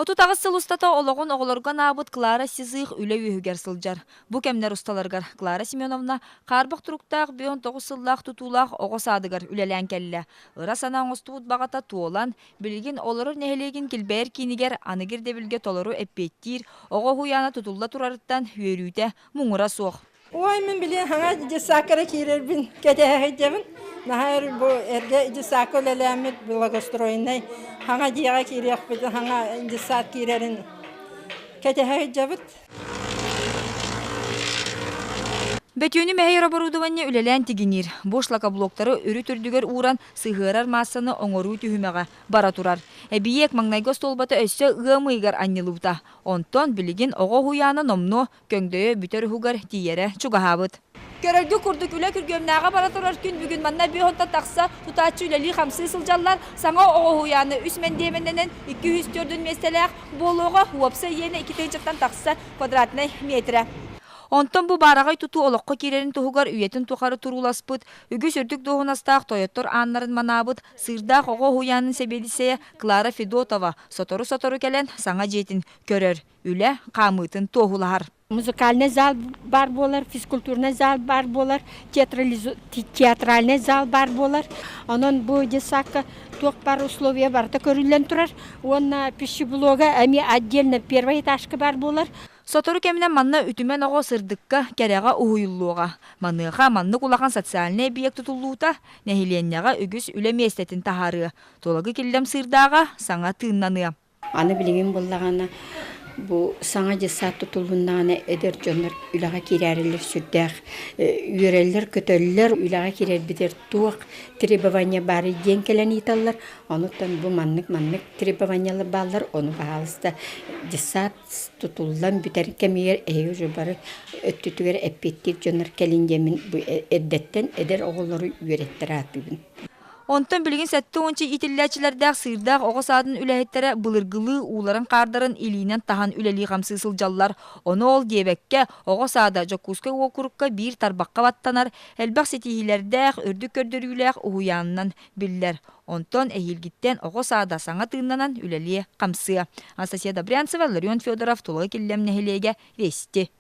Оту тағыз сылыстата олығын оғылырға набыт Клара Сизых үлі үйігер сылжар. Бұ кәмнер ұсталарғар Клара Семеновна қарбық тұруқтақ 19 сыллақ тұтулақ оғы садығар үлелән кәлі. Ыра санаң ұстуыт бағата туолан, білген олырыр нәхелеген келбәр кейінігер анығыр дебілге толыру әппеттір, оғы хуяна тұтулла тұрарыттан үйерүйті мұңыра соқ. Ой, мен білен хаңа жесакара кейрер бін кәтәғі жабын. Нахар bu erge jisako lelamet благоустроенный хаңа дияға кейрек беді хаңа жисат кейрерін кәтәғі жабыт. Бәтүйіні мәйір оборудование үлелән тегенер. Бош лакаблоктары өрі түрдігер уран сығырар массаны оңыру түйімеға бара турар. Әбиек маңнайғы столбаты өсі ғымыйгар аннелута. Онтон білеген оғы хуяны номно көңдөйі бүтер хугар тиері чуғағабыт. Көрөрдү курдук үле күргөмнәгә бара турар күн бүгүн манна бихонта такса тутачы үлели хамсы сылжаллар саңа ого хуяны үсмен деменнен 204 местелек болуга хуапса ене 2 жаттан такса квадратный метр. Онтон бу барагай туту олоққа кирерин тухугар үйетін тухары туруласпыт, үгі сүрдік доғынастақ тойоттор аннарын манабыт, сырдақ оғы хуянын себедісея Клара Федотова сотору кәлен саңа жетін көрер, үлі қамытын тоғылар. Музыкальный зал бар болар, физкультурный зал бар болар, театральный зал бар болар. Онон бу десакка тоқ бар условия барда көрілен тұрар. Онна пищеблога әме отдельно первый этажка бар болар. Сотору кемінен манна үтімен оғы сырдыққа кәрәға ұхуйлуға. Маныға манны кулақан социальный объект тұтылуыта, нәхиленнеға үгіс үлеме естетін тахары. Толагы келдем сырдаға саңа тыыннаны. Аны білген болағаны bu sana cesat tutulduğundan eder canlar ülağa kirerler sürdük üyeler kötüller ülağa kirer bitir tuğ tribavanya bari denkelen itallar ondan bu manlık tribavanyalı ballar onu bağlısta cesat tutulan biter kemiyer eğer bari ötütüger epettir canlar kelincemin bu eddetten eder oğulları ürettir atbibin. Онтан білген сәтті ончы итілләчілердәк сырдақ оғы садын үләхеттері бұлыргылы уларын қардарын илінен тахан үләли қамсы сылжаллар. Оны ол дебекке оғы сада жоккузка оқырыққа бір тарбаққа баттанар, әлбәқ сетихилердәк үрді көрдіріләк ұғуянынан білдер. Онтан әйілгіттен оғы сада саңа тыыннанан үләли қамсы. Анастасия Добрянцева, Ларион Федоров, Тулығы келлем нәхелеге Вести.